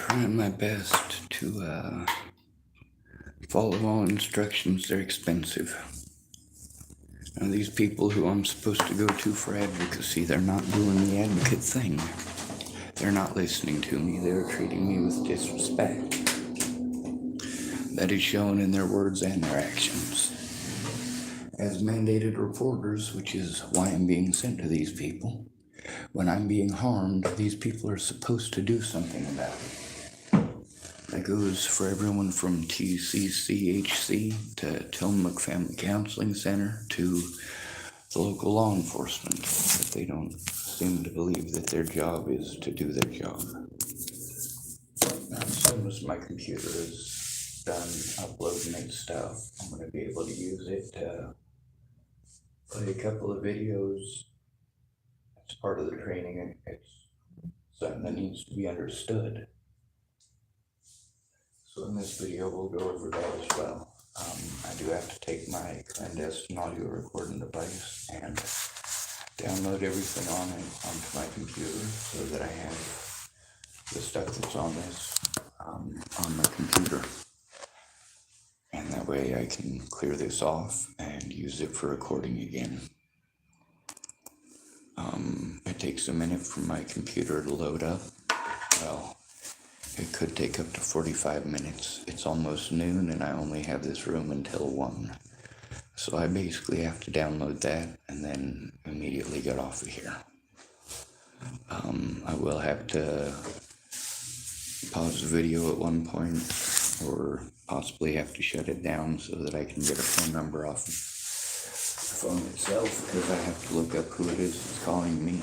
trying my best to follow all instructions. They're expensive. Now, these people who I'm supposed to go to for advocacy, they're not doing the advocate thing. They're not listening to me. They're treating me with disrespect. That is shown in their words and their actions. As mandated reporters, which is why I'm being sent to these people, when I'm being harmed, these people are supposed to do something about it. That goes for everyone from tccfc to Tillamook Family Counseling Center to the local law enforcement, that they don't seem to believe that their job is to do their job. Now, as soon as my computer is done uploading its stuff, I'm going to be able to use it to play a couple of videos. It's part of the training. It's something that needs to be understood. So in this video, we'll go over that as well. I do have to take my clandestine audio recording device and download everything on it onto my computer so that I have the stuff that's on this on my computer. And that way I can clear this off and use it for recording again. It takes a minute for my computer to load up. Well, it could take up to 45 minutes. It's almost noon and I only have this room until 1. So I basically have to download that and then immediately get off of here. I will have to pause the video at one point or possibly have to shut it down so that I can get a phone number off of the phone itself, because I have to look up who it is that's calling me.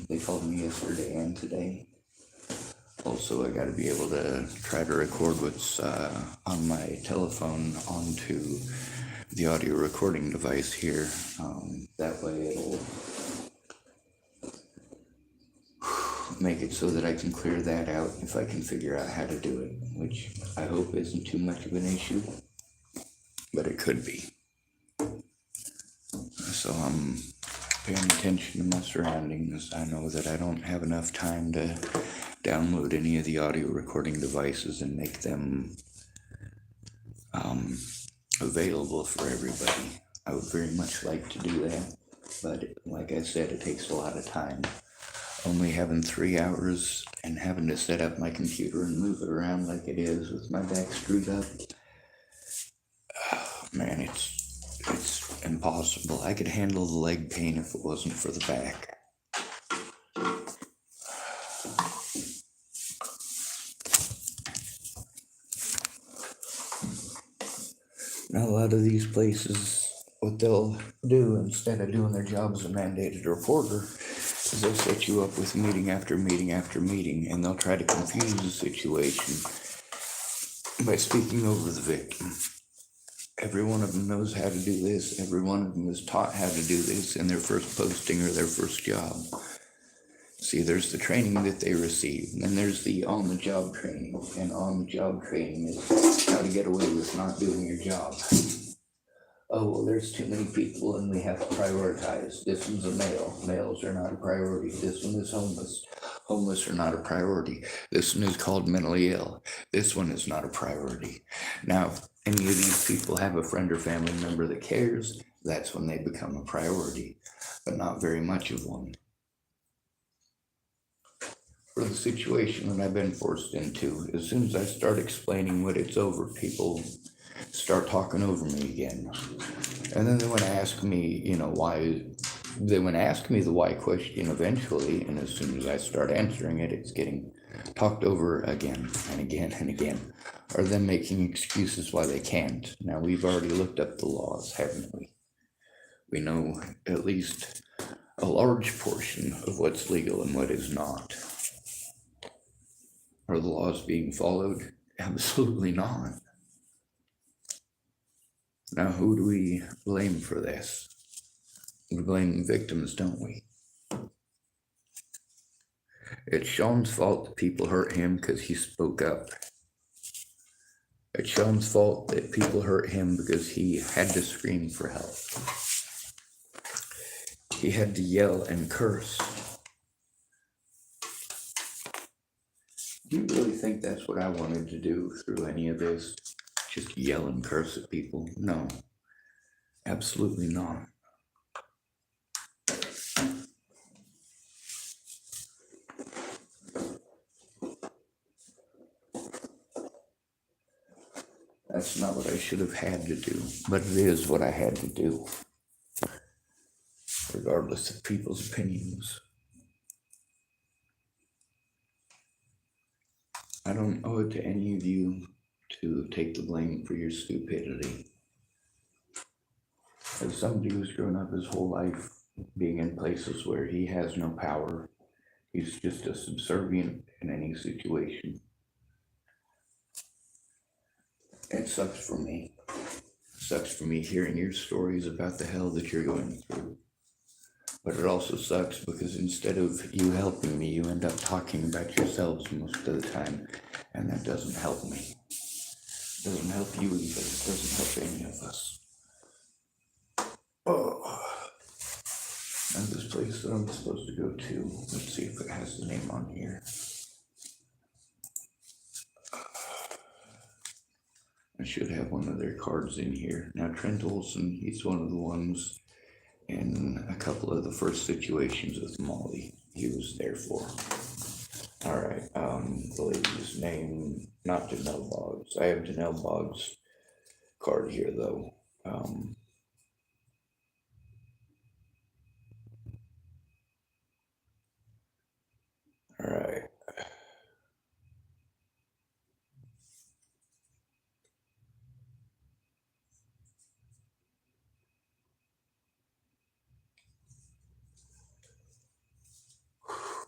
They called me yesterday and today. Also, I got to be able to try to record what's on my telephone onto the audio recording device here. That way it'll make it so that I can clear that out if I can figure out how to do it, which I hope isn't too much of an issue, but it could be. So I'm paying attention to my surroundings. I know that I don't have enough time to download any of the audio recording devices and make them available for everybody. I would very much like to do that, but like I said, it takes a lot of time. Only having 3 hours and having to set up my computer and move it around like it is with my back screwed up, man, it's impossible. I could handle the leg pain if it wasn't for the back. Now, a lot of these places, what they'll do instead of doing their job as a mandated reporter is they'll set you up with meeting after meeting after meeting, and they'll try to confuse the situation by speaking over the victim. Every one of them knows how to do this. Every one of them is taught how to do this in their first posting or their first job. See, there's the training that they receive, and then there's the on-the-job training. And on-the-job training is how to get away with not doing your job. Oh, well, there's too many people and we have to prioritize. This one's a male. Males are not a priority. This one is homeless. Homeless are not a priority. This one is called mentally ill. This one is not a priority. Now, if any of these people have a friend or family member that cares, that's when they become a priority, but not very much of one. For the situation that I've been forced into, as soon as I start explaining what it's over, people start talking over me again. And then they want to ask me, why. They want to ask me the why question eventually, and as soon as I start answering it, it's getting talked over again and again and again, or them making excuses why they can't. Now, we've already looked up the laws, haven't we? We know at least a large portion of what's legal and what is not. Are the laws being followed? Absolutely not. Now, who do we blame for this? We blame the victims, don't we? It's Sean's fault that people hurt him because he spoke up. It's Sean's fault that people hurt him because he had to scream for help. He had to yell and curse. You really think that's what I wanted to do through any of this? Just yell and curse at people? No, absolutely not. That's not what I should have had to do, but it is what I had to do, regardless of people's opinions. I don't owe it to any of you to take the blame for your stupidity. As somebody who's grown up his whole life being in places where he has no power, he's just a subservient in any situation. It sucks for me. It sucks for me hearing your stories about the hell that you're going through. But it also sucks because instead of you helping me, you end up talking about yourselves most of the time, and that doesn't help me. It doesn't help you either. It doesn't help any of us. Oh, and this place that I'm supposed to go to, let's see if it has the name on here. I should have one of their cards in here. Now, Trent Olson, he's one of the ones in a couple of the first situations with Molly he was there for. All right, the lady's name, not Janelle Boggs. I have Janelle Boggs' card here, though. All right.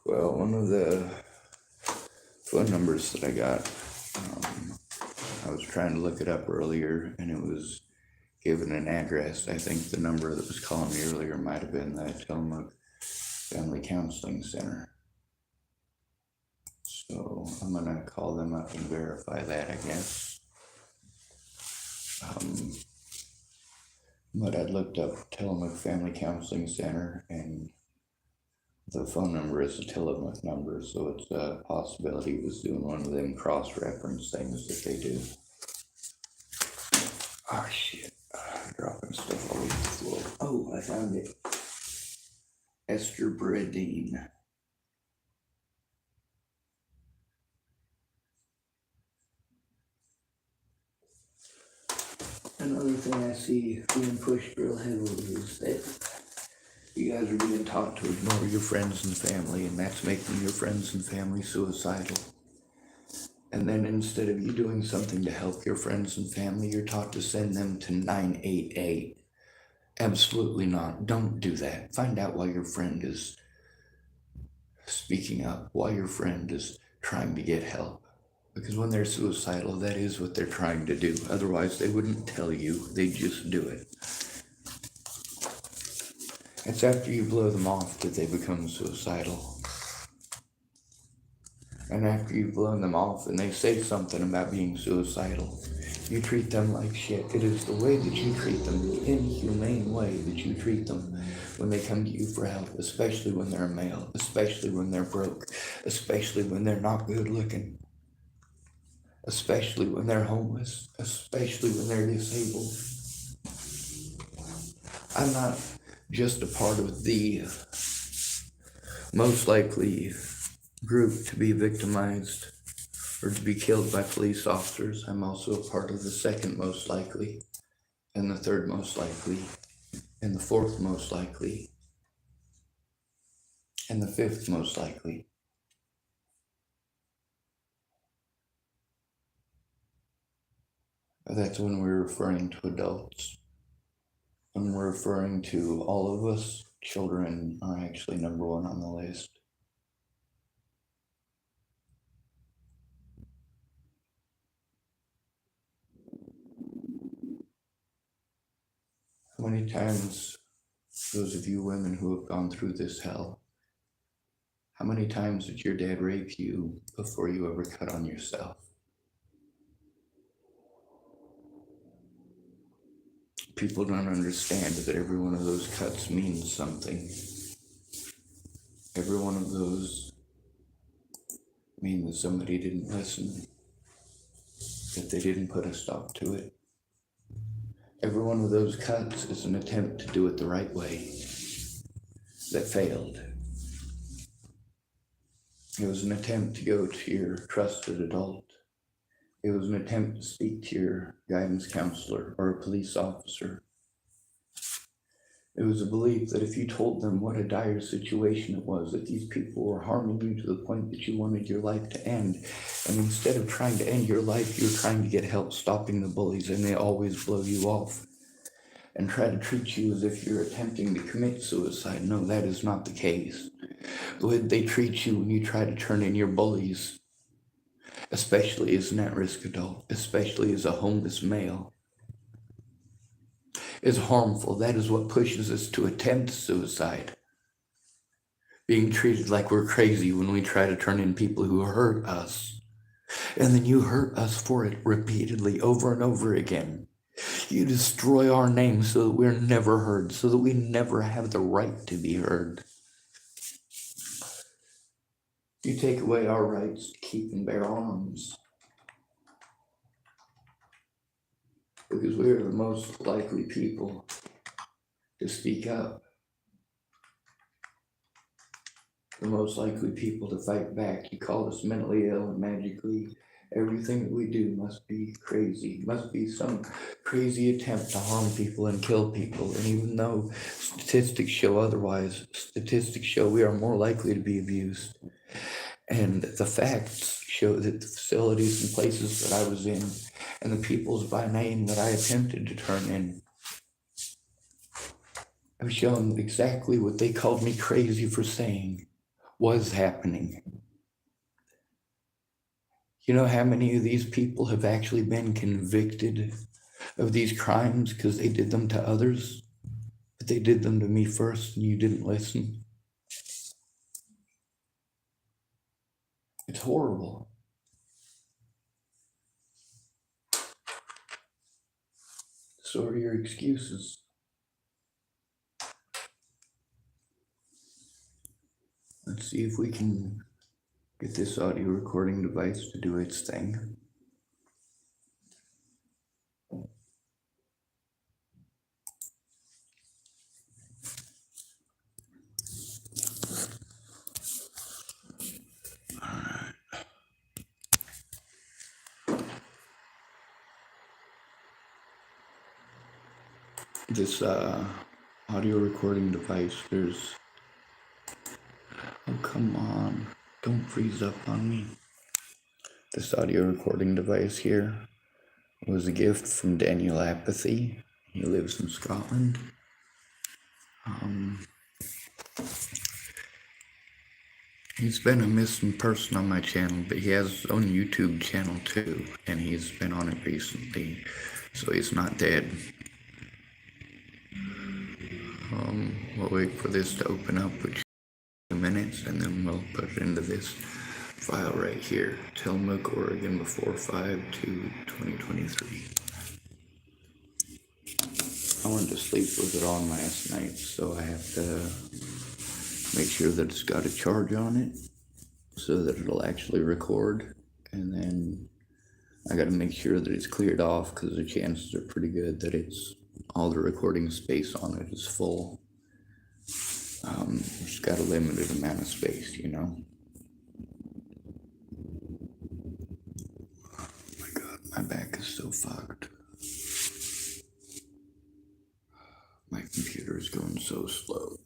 Well, one of the phone numbers that I got, I was trying to look it up earlier, and it was given an address. I think the number that was calling me earlier might have been the Tillamook Family Counseling Center. So I'm gonna call them up and verify that, I guess. But I looked up Tillamook Family Counseling Center, and the phone number is a Tillamook number, so it's a possibility it was doing one of them cross-reference things that they do. Oh shit, dropping stuff all over the floor. Oh, I found it. Esther Bradine. Another thing I see being pushed real heavily is that you guys are being taught to ignore your friends and family, and that's making your friends and family suicidal. And then instead of you doing something to help your friends and family, you're taught to send them to 988. Absolutely not. Don't do that. Find out why your friend is speaking up, why your friend is trying to get help. Because when they're suicidal, that is what they're trying to do. Otherwise, they wouldn't tell you. They just do it. It's after you blow them off that they become suicidal. And after you've blown them off and they say something about being suicidal, you treat them like shit. It is the way that you treat them, the inhumane way that you treat them when they come to you for help, especially when they're a male, especially when they're broke, especially when they're not good looking, especially when they're homeless, especially when they're disabled. I'm not just a part of the most likely group to be victimized or to be killed by police officers. I'm also a part of the second most likely, and the third most likely, and the fourth most likely, and the fifth most likely. That's when we're referring to adults. When we're referring to all of us, children are actually number one on the list. How many times, those of you women who have gone through this hell, how many times did your dad rape you before you ever cut on yourself? People don't understand that every one of those cuts means something. Every one of those mean that somebody didn't listen, that they didn't put a stop to it. Every one of those cuts is an attempt to do it the right way that failed. It was an attempt to go to your trusted adult. It was an attempt to speak to your guidance counselor or a police officer. It was a belief that if you told them what a dire situation it was, that these people were harming you to the point that you wanted your life to end, and instead of trying to end your life, you're trying to get help stopping the bullies, and they always blow you off and try to treat you as if you're attempting to commit suicide. No, that is not the case. The way they treat you when you try to turn in your bullies, especially as an at-risk adult, especially as a homeless male, is harmful. That is what pushes us to attempt suicide. Being treated like we're crazy when we try to turn in people who hurt us. And then you hurt us for it repeatedly, over and over again. You destroy our name so that we're never heard, so that we never have the right to be heard. You take away our rights to keep and bear arms. Because we are the most likely people to speak up. The most likely people to fight back. You call us mentally ill, and magically everything that we do must be crazy, must be some crazy attempt to harm people and kill people. And even though statistics show otherwise, statistics show we are more likely to be abused. And the facts show that the facilities and places that I was in and the peoples by name that I attempted to turn in have shown exactly what they called me crazy for saying was happening. You know how many of these people have actually been convicted of these crimes because they did them to others, but they did them to me first and you didn't listen? It's horrible. So are your excuses. Let's see if we can get this audio recording device to do its thing. This audio recording device, oh come on, don't freeze up on me. This audio recording device here was a gift from Daniel Apathy. He lives in Scotland. He's been a missing person on my channel, but he has his own YouTube channel too, and he's been on it recently, so he's not dead. We'll wait for this to open up, which is 2 minutes, and then we'll put it into this file right here. Tillamook, Oregon, before 5/2/2023. I wanted to sleep with it on last night, so I have to make sure that it's got a charge on it so that it'll actually record, and then I got to make sure that it's cleared off because the chances are pretty good that it's all the recording space on it is full. It's got a limited amount of space, you know. Oh my god, my back is so fucked. My computer is going so slow.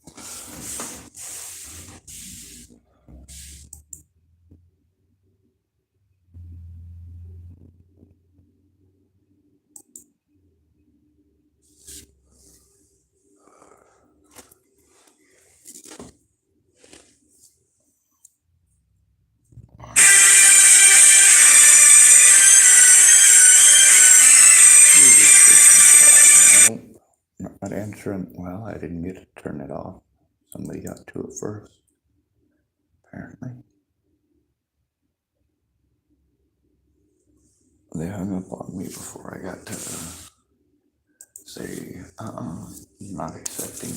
Not answering. Well, I didn't get to turn it off. Somebody got to it first, apparently. They hung up on me before I got to say, not accepting.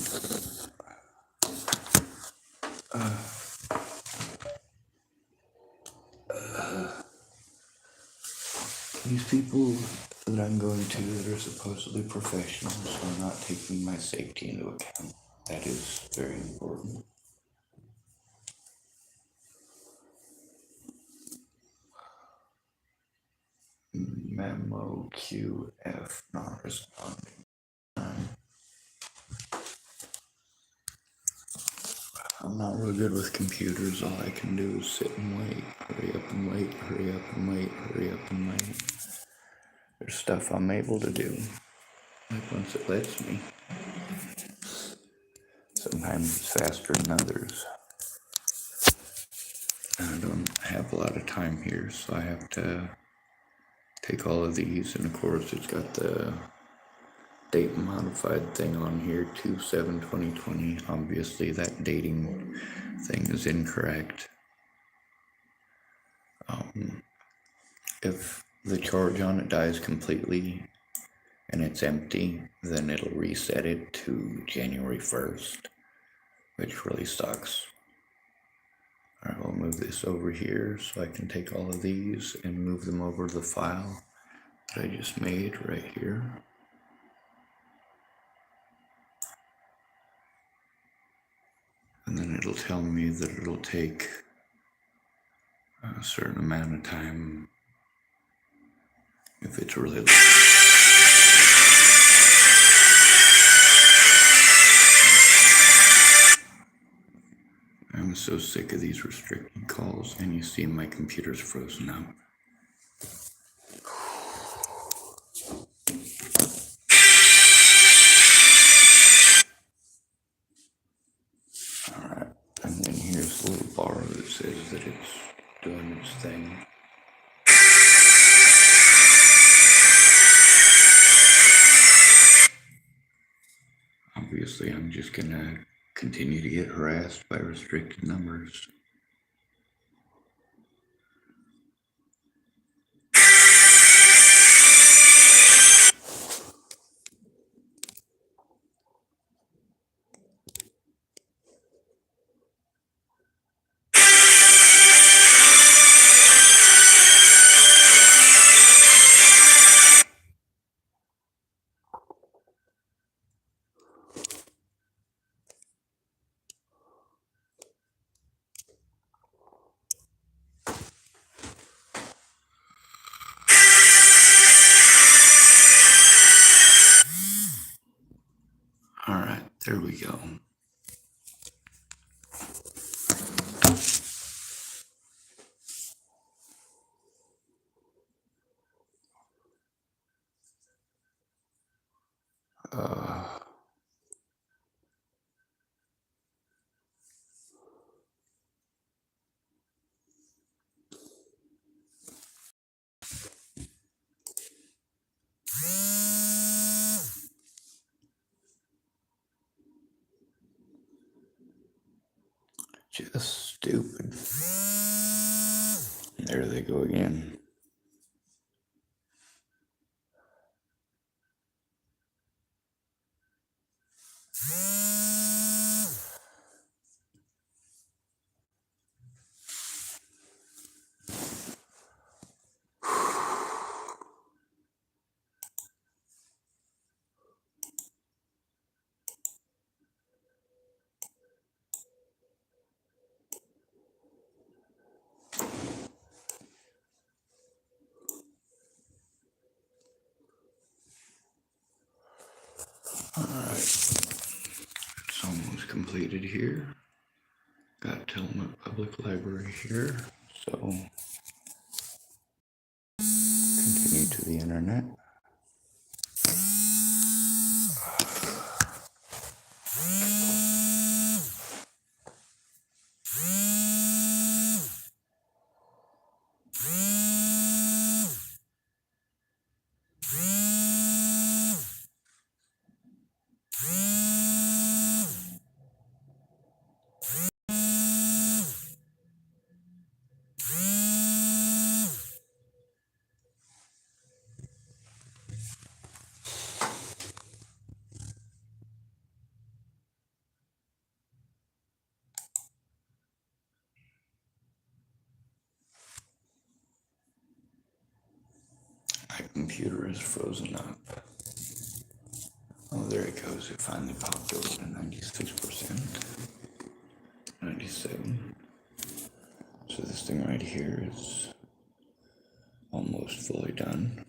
These people that I'm going to that are supposedly professionals are not taking my safety into account. That is very important. Memo QF not responding. I'm not real good with computers. All I can do is sit and wait. Hurry up and wait, hurry up and wait, hurry up and wait. There's stuff I'm able to do. Like once it lets me. Sometimes it's faster than others. I don't have a lot of time here, so I have to take all of these, and of course it's got the date modified thing on here, 2/7/2020. Obviously that dating thing is incorrect. If the charge on it dies completely and it's empty, then it'll reset it to January 1st, which really sucks. Alright, we'll move this over here so I can take all of these and move them over to the file that I just made right here. And then it'll tell me that it'll take a certain amount of time if it's really long. I'm so sick of these restricted calls, and you see my computer's frozen up. Alright, and then here's the little bar that says that it's doing its thing. Obviously, I'm just gonna continue to get harassed by restricted numbers. Alright, there we go. Just stupid. There they go again. Alright, it's almost completed here. Got Tillamook Public Library here, so continue to the internet. computer is frozen up. Oh, there it goes. It finally popped over to 96%. 97. So this thing right here is almost fully done.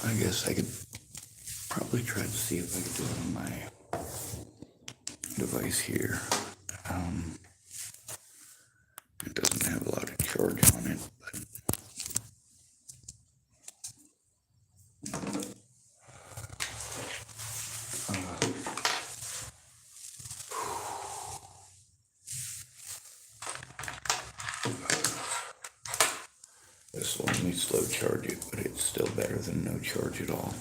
I guess I could probably try to see if I could do it on my device here. It doesn't have a lot of charge on it, but this will only slow charge it, but it's still better than no charge at all.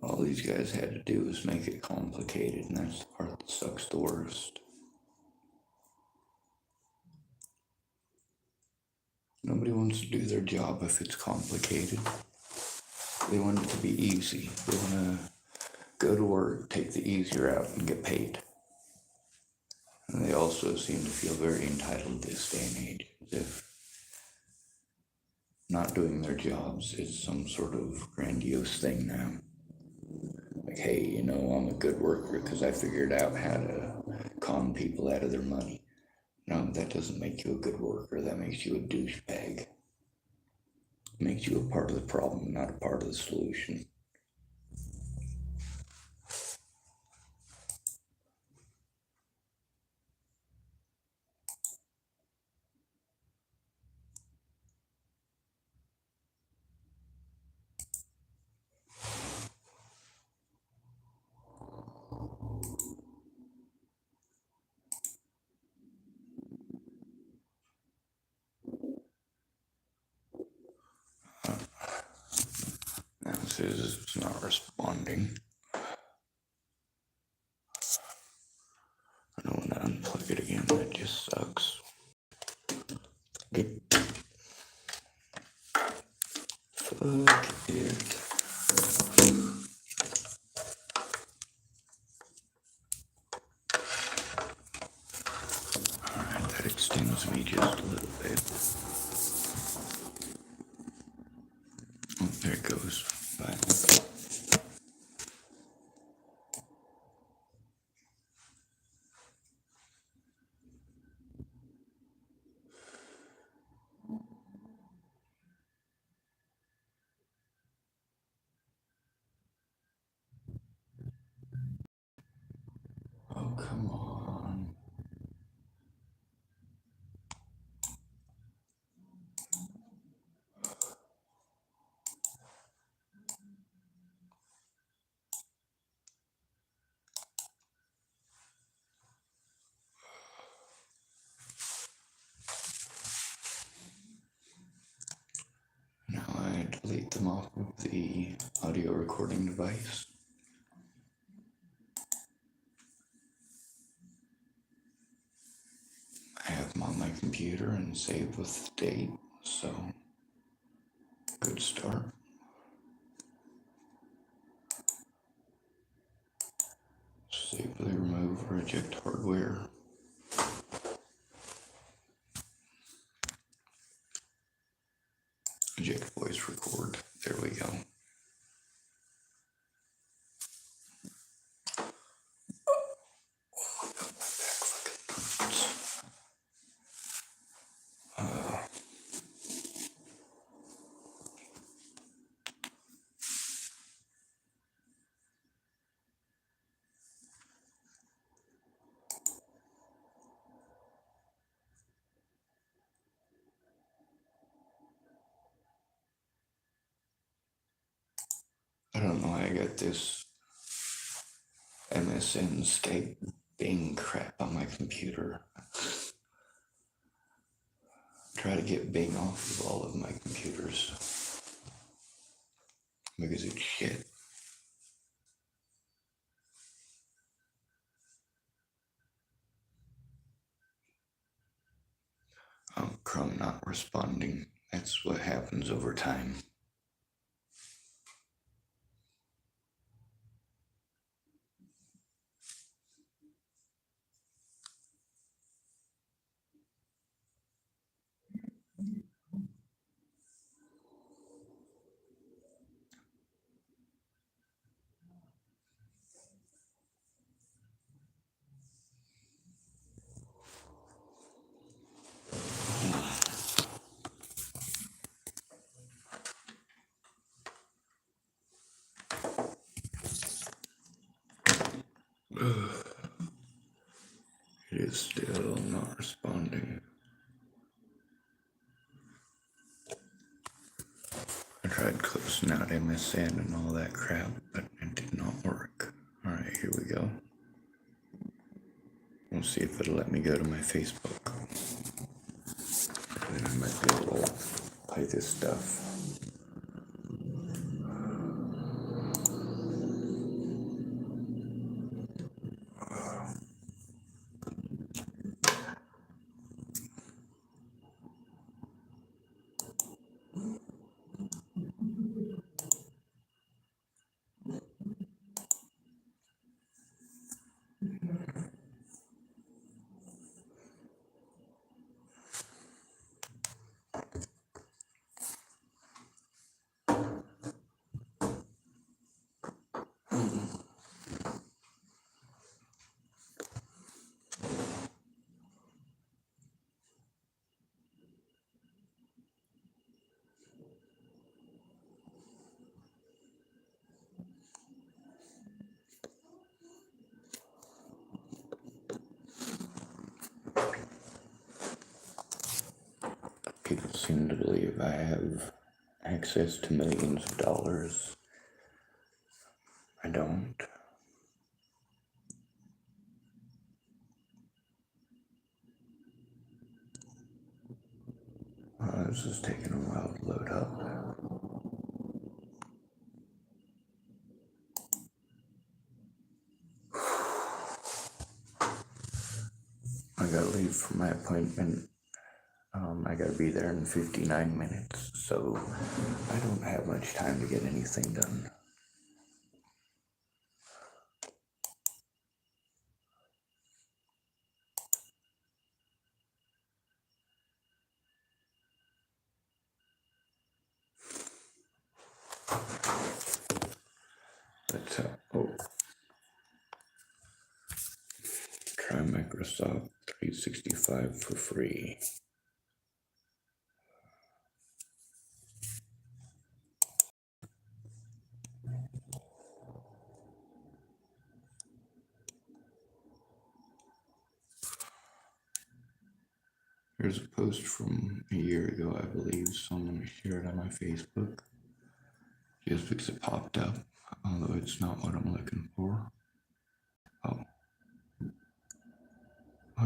All these guys had to do was make it complicated, and that's the part that sucks the worst. Nobody wants to do their job if it's complicated. They want it to be easy. They want to go to work, take the easy route, and get paid. And they also seem to feel very entitled this day and age, as if not doing their jobs is some sort of grandiose thing now. Like, hey, you know, I'm a good worker because I figured out how to con people out of their money. No, that doesn't make you a good worker. That makes you a douchebag. It makes you a part of the problem, not a part of the solution. Now it says it's not responding. I don't want to unplug it again. That just sucks. Get. Fuck it. Alright, that extends me just a little bit. Oh, there it goes. Bye. Oh, come on. Now I delete them off of the audio recording device. I have them on my computer and saved with the date, so good start. Safely remove or eject hardware. Eject voice record. There we go. I don't know how I got this MSN Skype Bing crap on my computer. Try to get Bing off of all of my computers because it's shit. Oh, Chrome not responding. That's what happens over time. It is still not responding. I tried closing out MSN and all that crap, but it did not work. Alright, here we go. We'll see if it'll let me go to my Facebook. Then I might be able to play this stuff. People seem to believe I have access to millions of dollars. I don't. This is taking a while to load up. I gotta leave for my appointment. I gotta be there in 59 minutes, so I don't have much time to get anything done. Let's try Microsoft 365 for free. Here's a post from a year ago, I believe, so I'm going to share it on my Facebook. Just because it popped up, although it's not what I'm looking for. Oh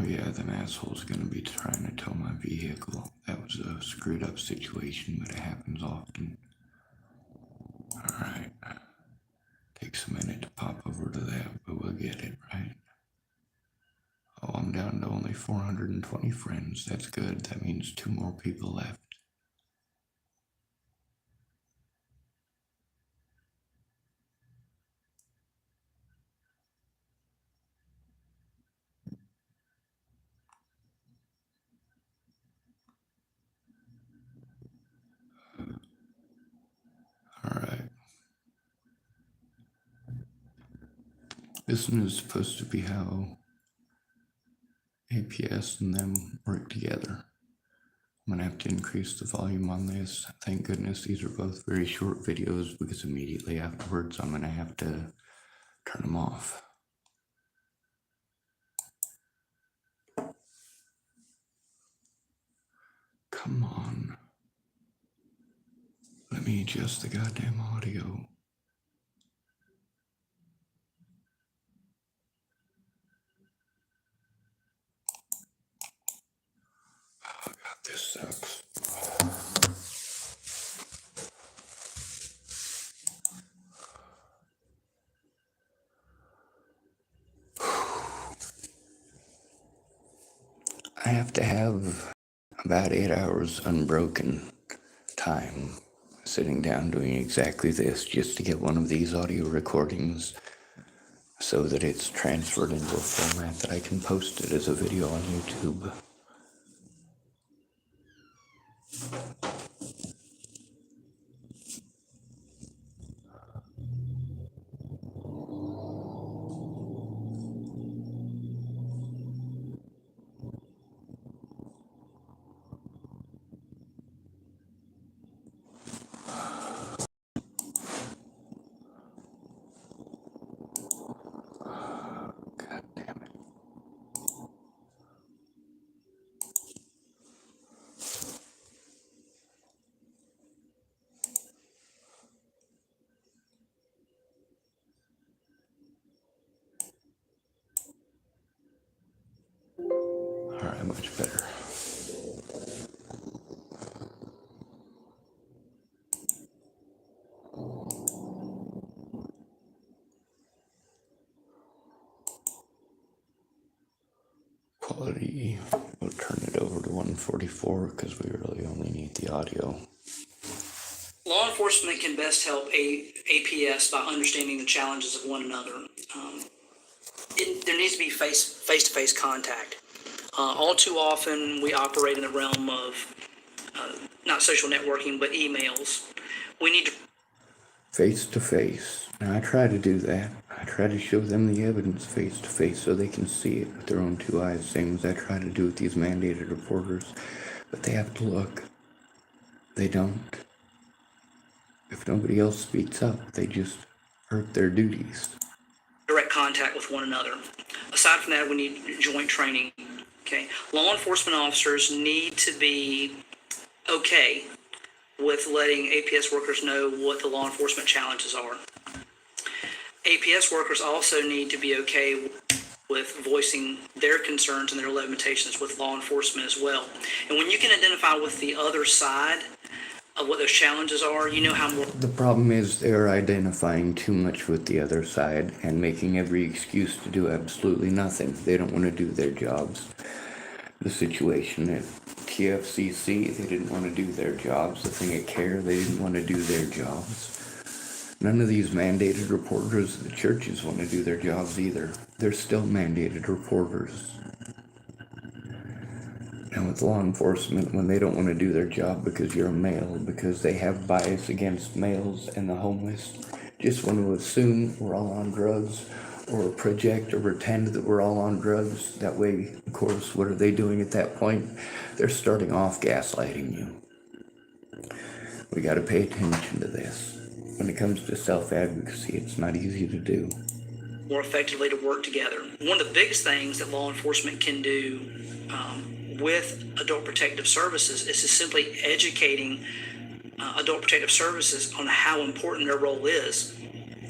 yeah, them asshole's going to be trying to tow my vehicle. That was a screwed up situation, but it happens often. Alright. Takes a minute to pop over to that, but we'll get it, right? Oh, I'm down to only 420 friends. That's good. That means 2 more people left. Alright. This one is supposed to be how APS and them work together. I'm going to have to increase the volume on this. Thank goodness these are both very short videos because immediately afterwards I'm going to have to turn them off. Come on. Let me adjust the goddamn audio. This sucks. I have to have about 8 hours unbroken time sitting down doing exactly this just to get one of these audio recordings so that it's transferred into a format that I can post it as a video on YouTube. God damn it. Alright, much better. Quality, we'll turn it over to 144 because we really only need the audio. Law enforcement can best help APS by understanding the challenges of one another. There needs to be face-to-face contact. All too often, we operate in the realm of not social networking, but emails. We need to Face to face. Now I try to do that. I try to show them the evidence face to face so they can see it with their own two eyes, same as I try to do with these mandated reporters. But they have to look. They don't. If nobody else speaks up, they just hurt their duties. direct contact with one another. Aside from that, we need joint training. Okay, law enforcement officers need to be okay with letting APS workers know what the law enforcement challenges are. APS workers also need to be okay with voicing their concerns and their limitations with law enforcement as well. And when you can identify with the other side of what those challenges are, you know how more. The problem is they're identifying too much with the other side and making every excuse to do absolutely nothing. They don't want to do their jobs. The situation at TFCC, they didn't want to do their jobs. The thing at CARE, they didn't want to do their jobs. None of these mandated reporters at the churches want to do their jobs either. They're still mandated reporters. And with law enforcement, when they don't want to do their job because you're a male, because they have bias against males and the homeless, just want to assume we're all on drugs, or project or pretend that we're all on drugs. That way, of course, what are they doing at that point? They're starting off gaslighting you. We got to pay attention to this. When it comes to self-advocacy, it's not easy to do. More effectively to work together. One of the biggest things that law enforcement can do with Adult Protective Services is to simply educating Adult Protective Services on how important their role is.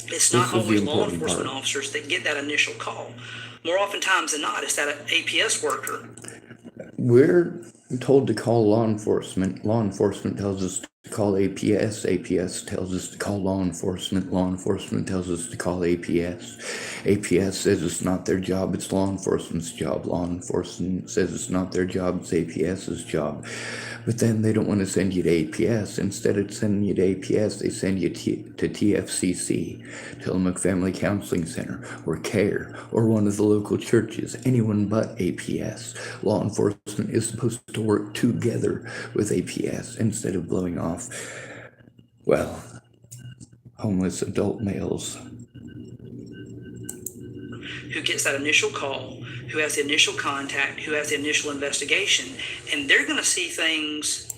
It's not always law enforcement officers that get that initial call. More oftentimes than not, it's that APS worker. We're told to call law enforcement. Law enforcement tells us to call APS. APS tells us to call law enforcement. Law enforcement tells us to call APS. APS says it's not their job, it's law enforcement's job. Law enforcement says it's not their job, it's APS's job. But then they don't want to send you to APS. Instead of sending you to APS, they send you to TFCC, Tillamook Family Counseling Center, or CARE, or one of the local churches, anyone but APS. Law enforcement is supposed to work together with APS instead of blowing off, well, homeless adult males. Who gets that initial call, who has the initial contact, who has the initial investigation, and they're going to see things.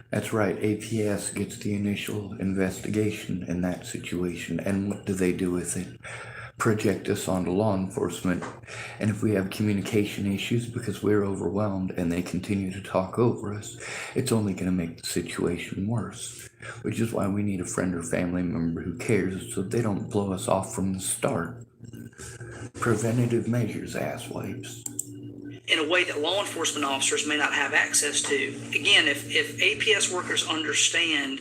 That's right, APS gets the initial investigation in that situation, and what do they do with it? Project us onto law enforcement, and if we have communication issues because we're overwhelmed and they continue to talk over us, it's only going to make the situation worse, which is why we need a friend or family member who cares so they don't blow us off from the start. Preventative measures, asswipes. in a way that law enforcement officers may not have access to. Again, if APS workers understand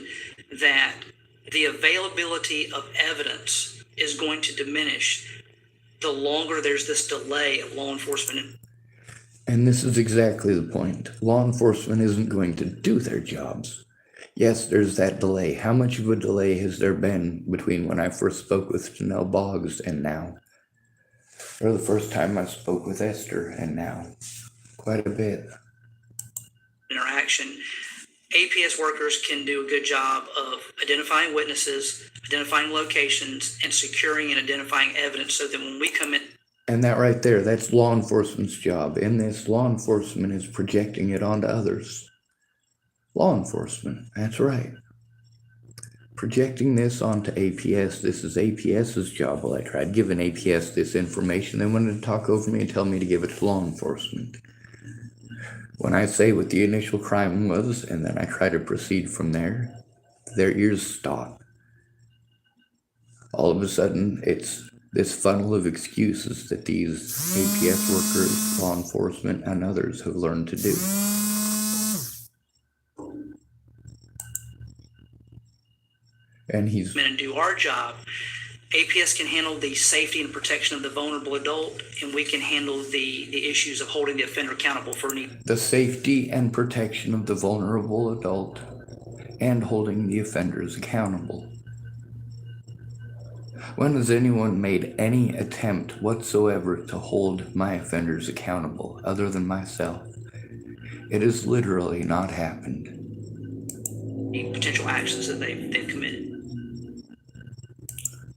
that the availability of evidence is going to diminish the longer there's this delay of law enforcement. And this is exactly the point. Law enforcement isn't going to do their jobs. Yes, there's that delay. How much of a delay has there been between when I first spoke with Janelle Boggs and now? Or the first time I spoke with Esther and now? Quite a bit. Interaction. APS workers can do a good job of identifying witnesses, identifying locations, and securing and identifying evidence so that when we come in. And that right there, that's law enforcement's job. In this, law enforcement is projecting it onto others. Law enforcement, that's right. Projecting this onto APS, this is APS's job. Well, I tried giving APS this information. They wanted to talk over me and tell me to give it to law enforcement. When I say what the initial crime was, and then I try to proceed from there, their ears stop. All of a sudden, it's this funnel of excuses that these APS workers, law enforcement, and others have learned to do. And he's and do our job. APS can handle the safety and protection of the vulnerable adult, and we can handle the issues of holding the offender accountable for any. The safety and protection of the vulnerable adult and holding the offenders accountable. When has anyone made any attempt whatsoever to hold my offenders accountable other than myself? It has literally not happened. Potential actions that they've committed.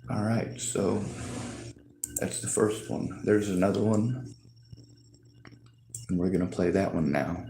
All right, so that's the first one. There's another one, and we're going to play that one now.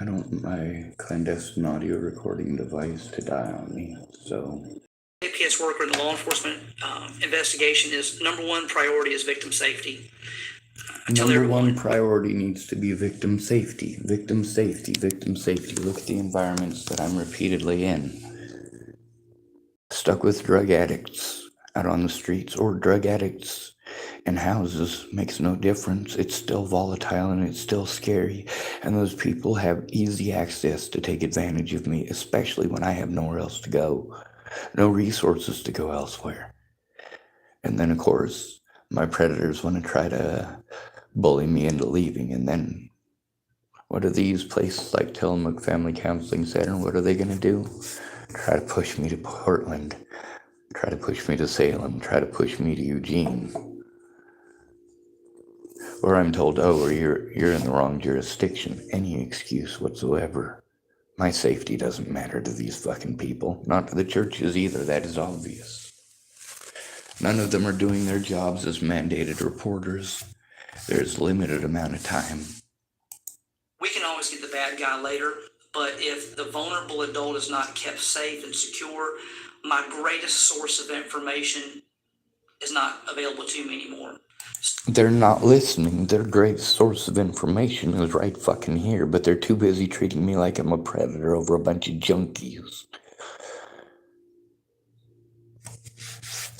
I don't want my clandestine audio recording device to die on me, so. APS worker in the law enforcement investigation is number one priority is victim safety. Number one priority needs to be victim safety. Victim safety, victim safety. Look at the environments that I'm repeatedly in. Stuck with drug addicts out on the streets, or drug addicts in houses, makes no difference. It's still volatile and it's still scary, and those people have easy access to take advantage of me, especially when I have nowhere else to go, no resources to go elsewhere. And then of course my predators want to try to bully me into leaving, and then what are these places like Tillamook Family Counseling Center, what are they going to do? Try to push me to Portland, try to push me to Salem, try to push me to Eugene. Or I'm told, oh, or you're in the wrong jurisdiction. Any excuse whatsoever. My safety doesn't matter to these fucking people. Not to the churches either, that is obvious. None of them are doing their jobs as mandated reporters. There's a limited amount of time. We can always get the bad guy later, but if the vulnerable adult is not kept safe and secure, my greatest source of information is not available to me anymore. They're not listening. Their greatest source of information is right fucking here, but they're too busy treating me like I'm a predator over a bunch of junkies.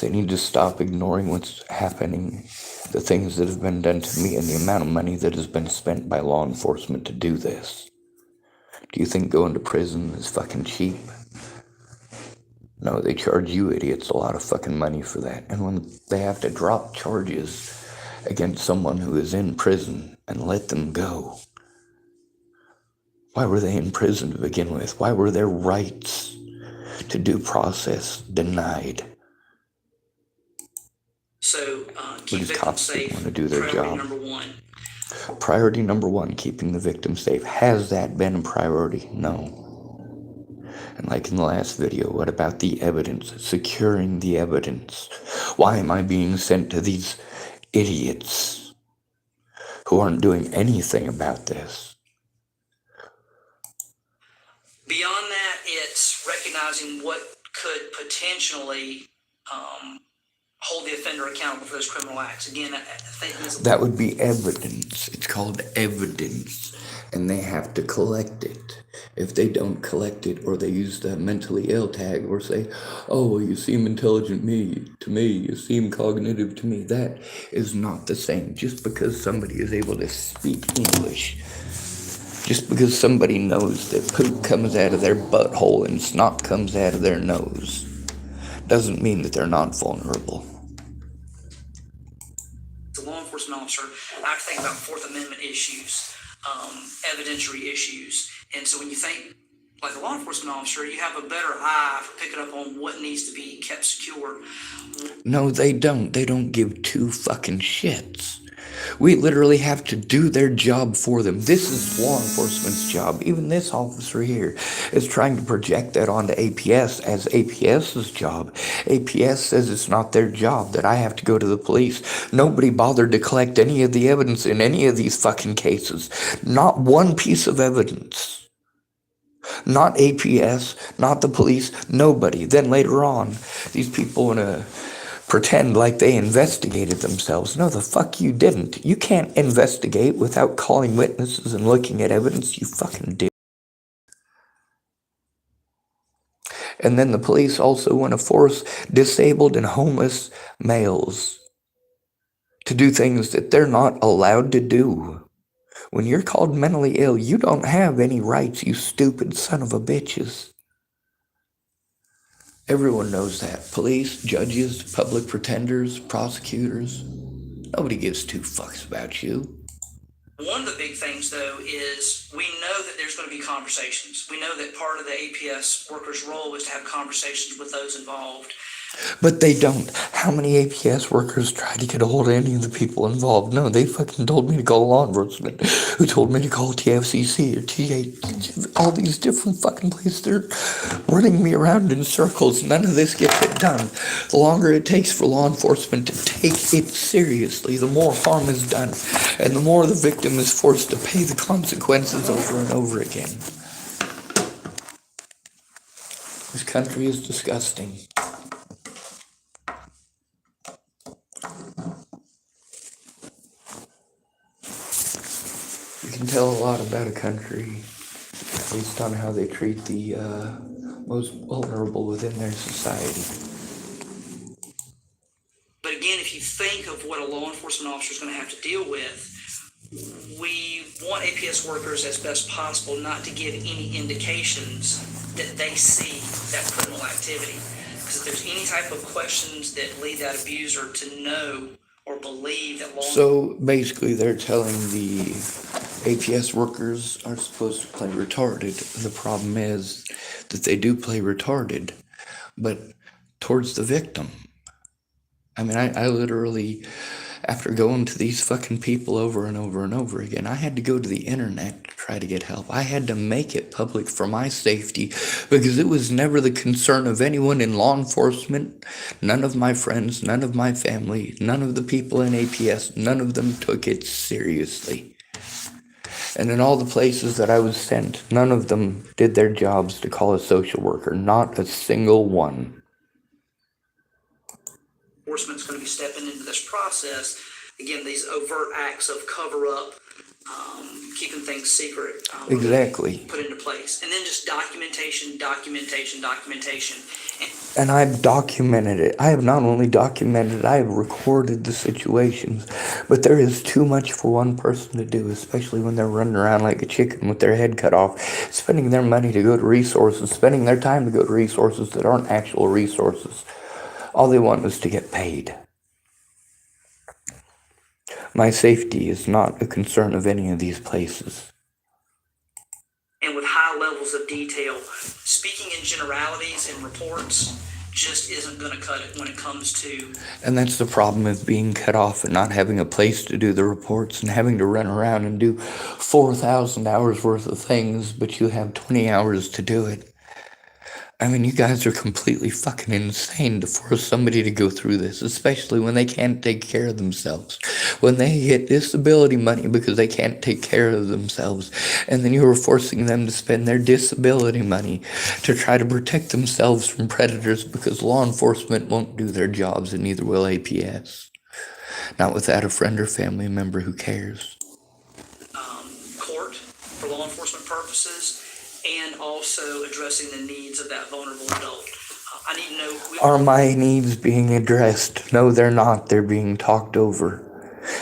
They need to stop ignoring what's happening, the things that have been done to me, and the amount of money that has been spent by law enforcement to do this. Do you think going to prison is fucking cheap? No, they charge you idiots a lot of fucking money for that. And when they have to drop charges against someone who is in prison and let them go, why were they in prison to begin with? Why were their rights to due process denied? So keep Because victims cops safe. want to do their job. Number one. Priority number one, keeping the victim safe. Has that been a priority? No. And like in the last video, what about the evidence? Securing the evidence. Why am I being sent to these idiots who aren't doing anything about this? Beyond that, it's recognizing what could potentially hold the offender accountable for those criminal acts. Again, I think that would be evidence. It's called evidence, and they have to collect it. If they don't collect it, or they use the mentally ill tag, or say, oh, well, you seem intelligent to me, you seem cognitive to me, that is not the same. Just because somebody is able to speak English, just because somebody knows that poop comes out of their butthole and snot comes out of their nose, doesn't mean that they're not vulnerable. as a law enforcement officer, I have to think about Fourth Amendment issues, evidentiary issues. And so when you think like a law enforcement officer, you have a better eye for picking up on what needs to be kept secure. No, they don't. They don't give two fucking shits. We literally have to do their job for them. This is law enforcement's job. Even this officer here is trying to project that onto APS as APS's job. APS says it's not their job, that I have to go to the police. Nobody bothered to collect any of the evidence in any of these fucking cases. Not one piece of evidence. Not APS, not the police, nobody. Then later on, these people want to pretend like they investigated themselves. No, the fuck you didn't. You can't investigate without calling witnesses and looking at evidence. You fucking did. And then the police also want to force disabled and homeless males to do things that they're not allowed to do. When you're called mentally ill, you don't have any rights, you stupid son of a bitches. Everyone knows that. Police, judges, public pretenders, prosecutors. Nobody gives two fucks about you. One of the big things, though, is we know that there's going to be conversations. We know that part of the APS workers' role is to have conversations with those involved. But they don't. How many APS workers try to get a hold of any of the people involved? No, they fucking told me to call law enforcement, who told me to call TFCC or TA, all these different fucking places. They're running me around in circles. None of this gets it done. The longer it takes for law enforcement to take it seriously, the more harm is done, and the more the victim is forced to pay the consequences over and over again. This country is disgusting. You can tell a lot about a country based on how they treat the most vulnerable within their society. But again, if you think of what a law enforcement officer is going to have to deal with, we want APS workers as best possible not to give any indications that they see that criminal activity. Because if there's any type of questions that lead that abuser to know or believe that law... So basically they're telling the APS workers are supposed to play retarded. The problem is that they do play retarded, but towards the victim. I mean, I literally, after going to these fucking people over and over and over again, I had to go to the internet to try to get help. I had to make it public for my safety because it was never the concern of anyone in law enforcement. None of my friends, none of my family, none of the people in APS, none of them took it seriously. And in all the places that I was sent, none of them did their jobs to call a social worker. Not a single one. Enforcement's going to be stepping into this process. Again, these overt acts of cover-up, keeping things secret. Exactly. Put into place. And then just documentation. And I've documented it. I have not only documented it, I have recorded the situations. But there is too much for one person to do, especially when they're running around like a chicken with their head cut off, spending their money to go to resources, spending their time to go to resources that aren't actual resources. All they want is to get paid. My safety is not a concern of any of these places. And with high levels of detail, speaking in generalities and reports just isn't going to cut it when it comes to... And that's the problem with being cut off and not having a place to do the reports and having to run around and do 4,000 hours worth of things, but you have 20 hours to do it. I mean, you guys are completely fucking insane to force somebody to go through this, especially when they can't take care of themselves. When they get disability money because they can't take care of themselves, and then you are forcing them to spend their disability money to try to protect themselves from predators because law enforcement won't do their jobs and neither will APS. Not without a friend or family member who cares. Court for law enforcement purposes, and also addressing the needs of that vulnerable adult. I need to know. Are my needs being addressed? No, they're not. They're being talked over.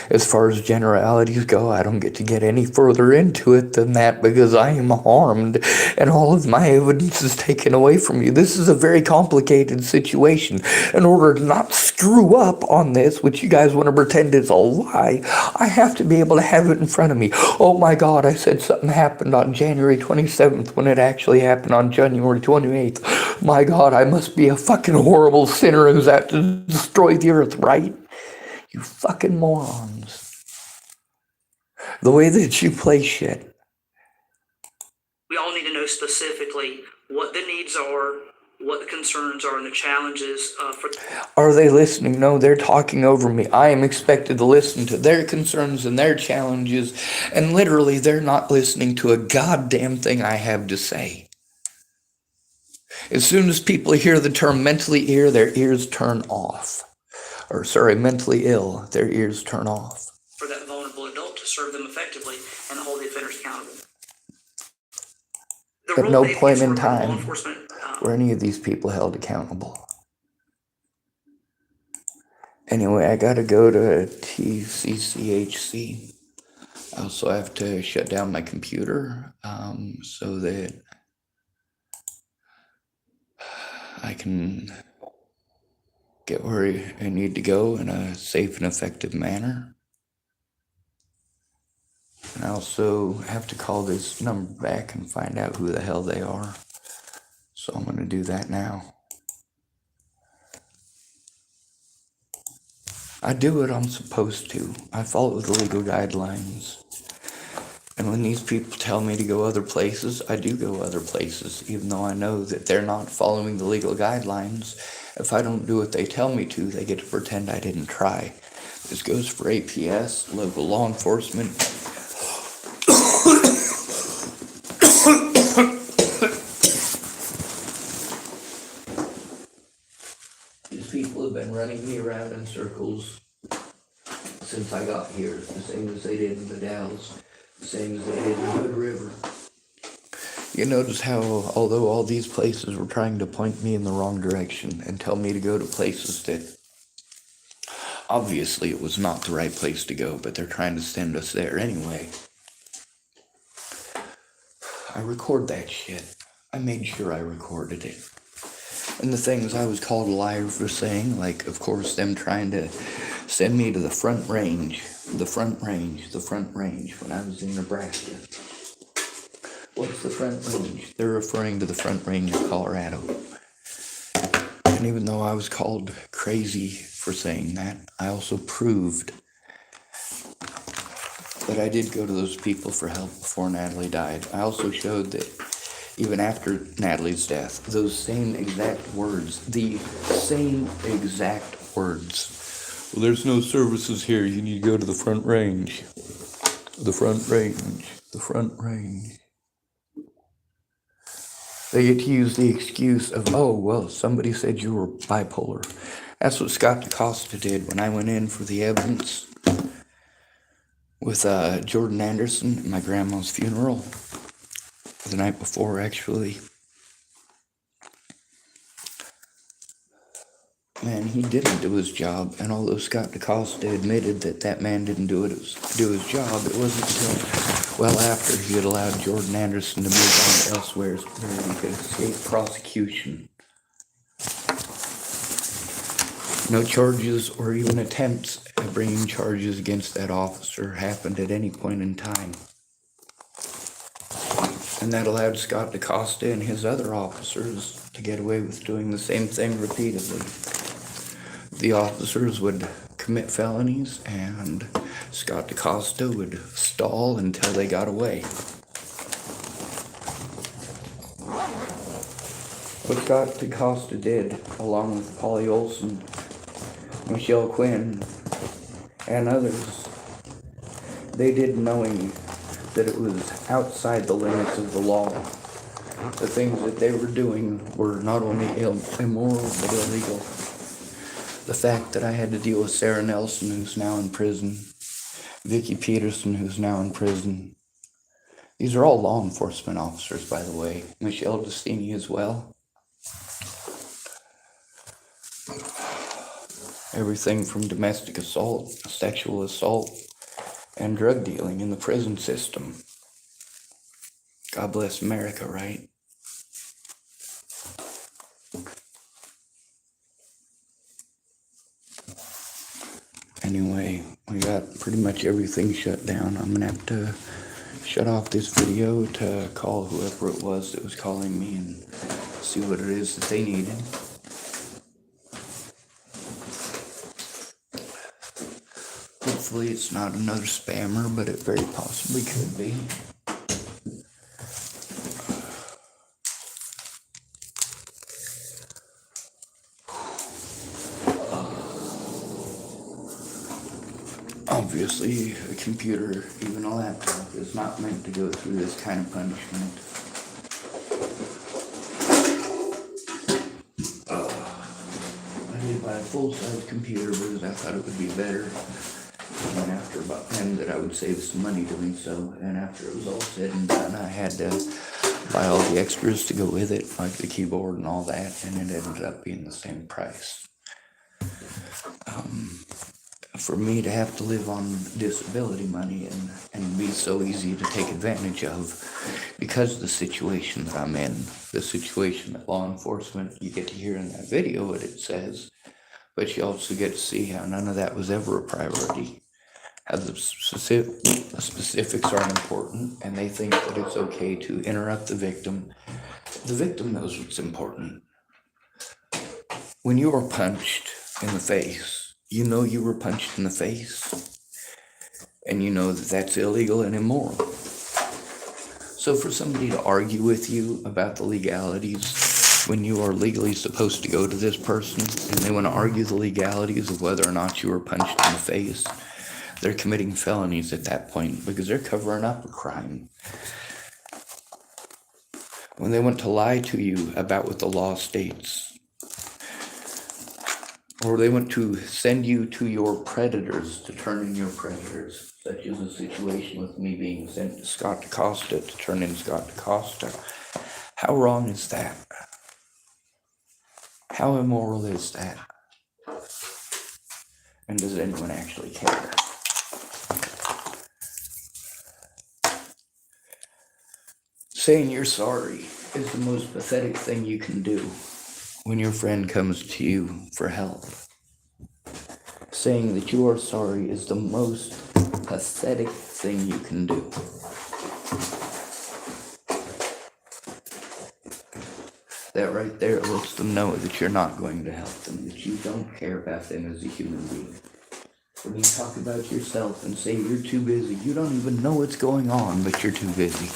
As far as generalities go, I don't get to get any further into it than that because I am harmed and all of my evidence is taken away from you. This is a very complicated situation. In order to not screw up on this, which you guys want to pretend is a lie, I have to be able to have it in front of me. Oh my God, I said something happened on January 27th when it actually happened on January 28th. My God, I must be a fucking horrible sinner who's out to destroy the earth, right? You fucking morons. The way that you play shit. We all need to know specifically what the needs are, what the concerns are, and the challenges for. Are they listening? No, they're talking over me. I am expected to listen to their concerns and their challenges, and literally they're not listening to a goddamn thing I have to say. As soon as people hear the term mentally ill, their ears turn off. Mentally ill, their ears turn off. For that vulnerable adult to serve them effectively and hold the offenders accountable. At no point in time were any of these people held accountable. Anyway, I gotta go to tccfc. I also have to shut down my computer so that I can get where I need to go in a safe and effective manner. And I also have to call this number back and find out who the hell they are. So I'm going to do that now. I do what I'm supposed to. I follow the legal guidelines. And when these people tell me to go other places, I do go other places, even though I know that they're not following the legal guidelines. If I don't do what they tell me to, they get to pretend I didn't try. This goes for APS, local law enforcement. These people have been running me around in circles since I got here, the same as they did in the Dalles, the same as they did in Hood River. You notice how, although all these places were trying to point me in the wrong direction and tell me to go to places that obviously it was not the right place to go, but they're trying to send us there anyway. I record that shit. I made sure I recorded it. And the things I was called a liar for saying, like, of course, them trying to send me to the front range when I was in Nebraska. What's the front range? They're referring to the front range of Colorado. And even though I was called crazy for saying that, I also proved that I did go to those people for help before Natalie died. I also showed that even after Natalie's death, those same exact words, well, there's no services here, you need to go to the front range. The front range. They get to use the excuse of, oh, well, somebody said you were bipolar. That's what Scott DaCosta did when I went in for the evidence with Jordan Anderson at my grandma's funeral. The night before, actually. Man, he didn't do his job, and although Scott DaCosta admitted that man didn't do his job, it wasn't until well after he had allowed Jordan Anderson to move on elsewhere where he could escape prosecution. No charges or even attempts at bringing charges against that officer happened at any point in time. And that allowed Scott DaCosta and his other officers to get away with doing the same thing repeatedly. The officers would commit felonies, and Scott DaCosta would stall until they got away. What Scott DeCosta did, along with Polly Olson, Michelle Quinn, and others, they did knowing that it was outside the limits of the law. The things that they were doing were not only immoral, but illegal. The fact that I had to deal with Sarah Nelson, who's now in prison, Vicki Peterson, who's now in prison. These are all law enforcement officers, by the way. Michelle Destini as well. Everything from domestic assault, sexual assault, and drug dealing in the prison system. God bless America, right? Anyway, we got pretty much everything shut down. I'm gonna have to shut off this video to call whoever it was that was calling me and see what it is that they needed. Hopefully it's not another spammer, but it very possibly could be. Obviously, a computer, even a laptop, is not meant to go through this kind of punishment. I did buy a full-size computer because I thought it would be better. And and that I would save some money doing so. And after it was all said and done, I had to buy all the extras to go with it, like the keyboard and all that, and it ended up being the same price. For me to have to live on disability money and be so easy to take advantage of because of the situation that I'm in, the situation that law enforcement, you get to hear in that video what it says, but you also get to see how none of that was ever a priority, how the specifics are important, and they think that it's okay to interrupt the victim. The victim knows what's important. When you are punched in the face, you know you were punched in the face, and you know that that's illegal and immoral. So for somebody to argue with you about the legalities when you are legally supposed to go to this person, and they want to argue the legalities of whether or not you were punched in the face, they're committing felonies at that point because they're covering up a crime. When they want to lie to you about what the law states, or they want to send you to your predators to turn in your predators, such as the situation with me being sent to Scott DeCosta to turn in Scott DeCosta. How wrong is that? How immoral is that? And does anyone actually care? Saying you're sorry is the most pathetic thing you can do when your friend comes to you for help. Saying that you are sorry is the most pathetic thing you can do. That right there lets them know that you're not going to help them, that you don't care about them as a human being. When you talk about yourself and say you're too busy, you don't even know what's going on, but you're too busy.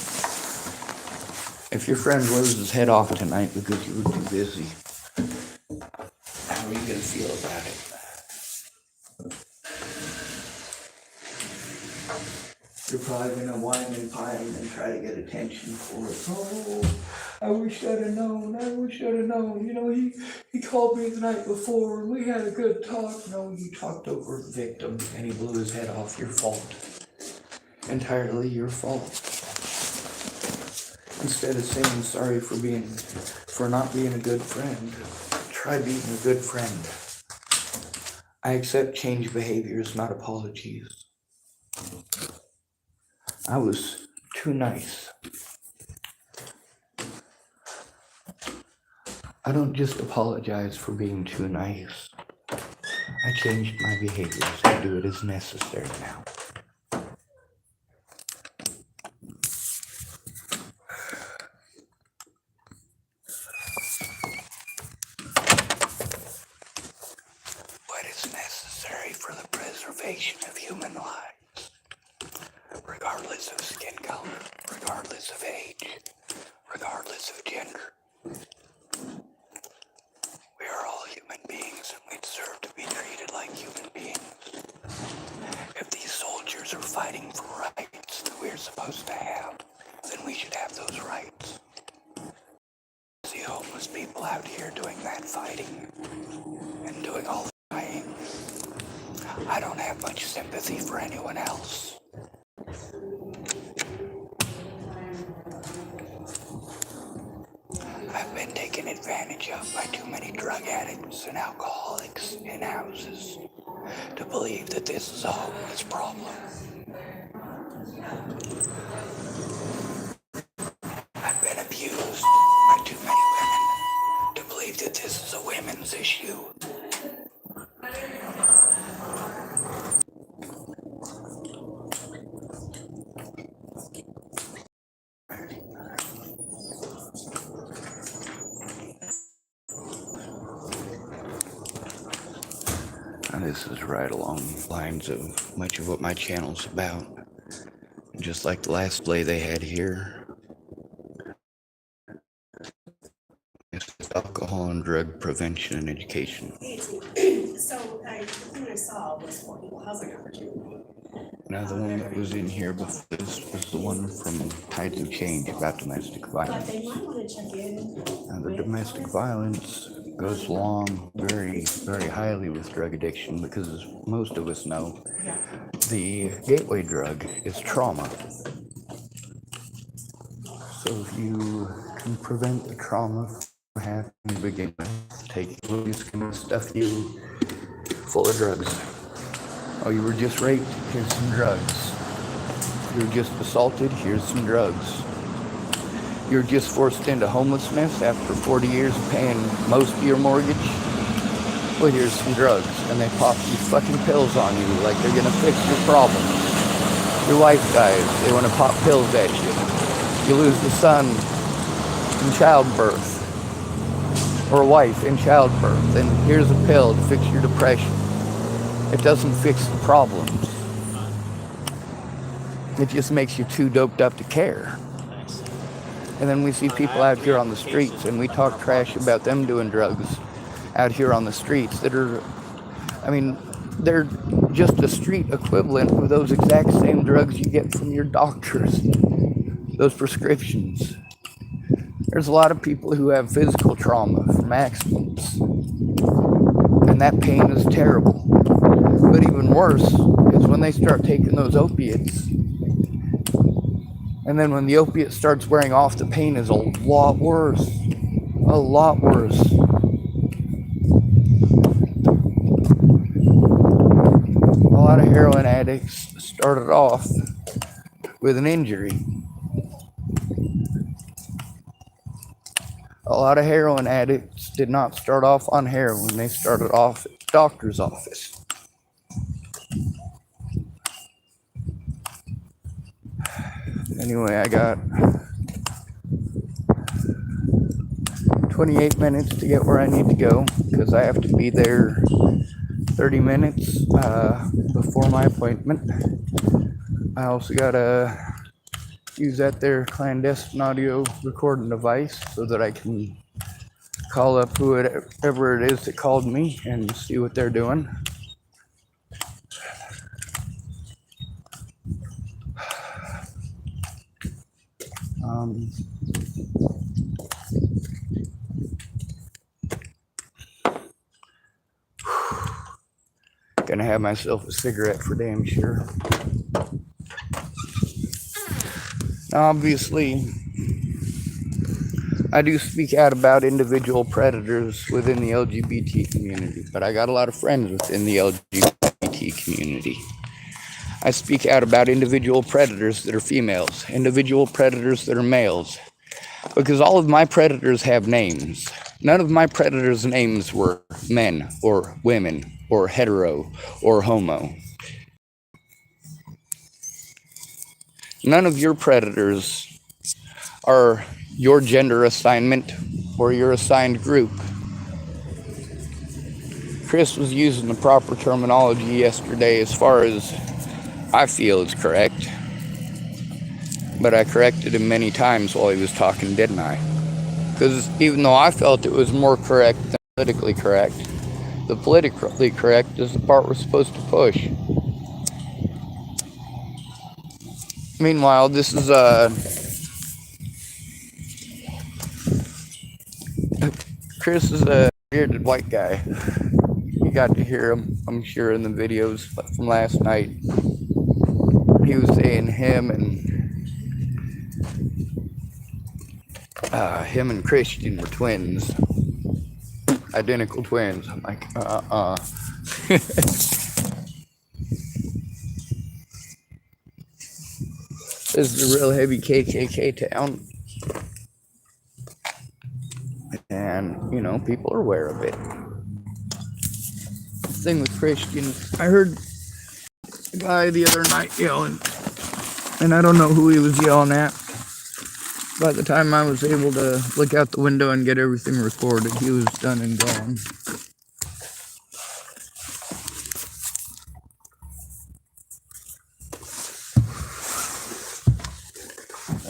If your friend blows his head off tonight because you were too busy, how are you going to feel about it? You're probably going to whine and pine and try to get attention for it. Oh, I wish I'd have known. I wish I'd have known. You know, he called me the night before and we had a good talk. No, you talked over the victim and he blew his head off. Your fault. Entirely your fault. Instead of saying sorry for not being a good friend, try being a good friend. I accept changed behaviors, not apologies. I was too nice. I don't just apologize for being too nice. I changed my behaviors and do it as necessary now. What is necessary for the preservation of human lives, regardless of skin color, regardless of age, regardless of gender. fighting for rights that we're supposed to have, then we should have those rights. See homeless people out here doing that fighting and doing all the dying. I don't have much sympathy for anyone else. I've been taken advantage of by too many drug addicts and alcoholics in houses to believe that this is a homeless problem. I've been abused by too many women to believe that this is a women's issue. Now, this is right along the lines of much of what my channel's about. Just like the last play they had here, it's alcohol and drug prevention and education. So the thing I saw was for equal housing opportunity. Now, the one that was in here before this was the one from Tides of Change about domestic But violence. they might want to check in. Now, the domestic violence goes along very, very highly with drug addiction because, as most of us know, the gateway drug is trauma. So if you can prevent the trauma from happening to begin with, take who's going to stuff you full of drugs. Oh, you were just raped? Here's some drugs. You were just assaulted? Here's some drugs. You're just forced into homelessness after 40 years of paying most of your mortgage? Well, here's some drugs. And they pop these fucking pills on you like they're gonna fix your problem. Your wife dies, they wanna pop pills at you. You lose the son in childbirth, or a wife in childbirth, and here's a pill to fix your depression. It doesn't fix the problems. It just makes you too doped up to care. And then we see people out here on the streets, and we talk trash about them doing drugs out here on the streets that are, I mean, they're just a street equivalent of those exact same drugs you get from your doctors, those prescriptions. There's a lot of people who have physical trauma from accidents, and that pain is terrible. But even worse is when they start taking those opiates. And then when the opiate starts wearing off, the pain is a lot worse. A lot worse. A lot of heroin addicts started off with an injury. A lot of heroin addicts did not start off on heroin. They started off at the doctor's office. Anyway, I got 28 minutes to get where I need to go because I have to be there 30 minutes before my appointment. I also gotta use that there clandestine audio recording device so that I can call up whoever it is that called me and see what they're doing. 'Gonna have myself a cigarette for damn sure. Now, obviously, I do speak out about individual predators within the LGBT community, but I got a lot of friends within the LGBT community. I speak out about individual predators that are females, individual predators that are males, because all of my predators have names. None of my predators' names were men or women or hetero or homo. None of your predators are your gender assignment or your assigned group. Chris was using the proper terminology yesterday as far as I feel is correct, but I corrected him many times while he was talking, didn't I? Because even though I felt it was more correct than politically correct, the politically correct is the part we're supposed to push. Meanwhile, this is Chris is a bearded white guy. You got to hear him, I'm sure, in the videos from last night. He was saying him and Christian were twins, identical twins. I'm like, This is a real heavy KKK town, and you know people are aware of it. The thing with Christians, I heard a guy the other night yelling, and I don't know who he was yelling at. By the time I was able to look out the window and get everything recorded, he was done and gone.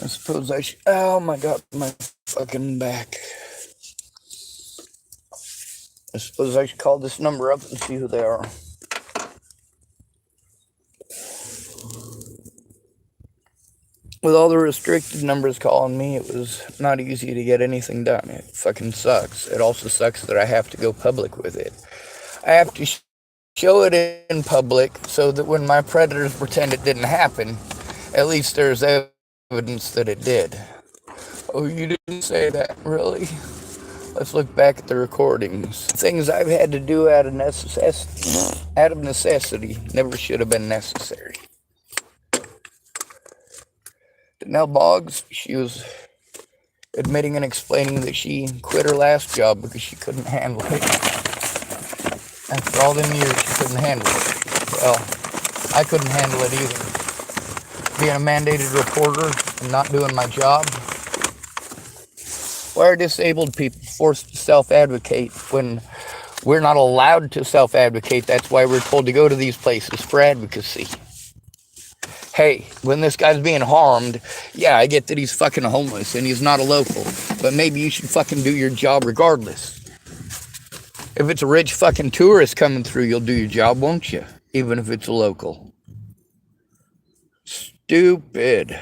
I suppose I should. Oh my god, my fucking back. I suppose I should call this number up and see who they are. With all the restricted numbers calling me, it was not easy to get anything done. It fucking sucks. It also sucks that I have to go public with it. I have to show it in public so that when my predators pretend it didn't happen, at least there's evidence that it did. Oh, you didn't say that, really? Let's look back at the recordings. Things I've had to do out of necessity never should have been necessary. Danelle Boggs, she was admitting and explaining that she quit her last job because she couldn't handle it. After all them years, she couldn't handle it. Well, I couldn't handle it either. Being a mandated reporter and not doing my job. Why are disabled people forced to self-advocate when we're not allowed to self-advocate? That's why we're told to go to these places for advocacy. Hey, when this guy's being harmed, yeah, I get that he's fucking homeless and he's not a local, but maybe you should fucking do your job regardless. If it's a rich fucking tourist coming through, you'll do your job, won't you? Even if it's a local. Stupid.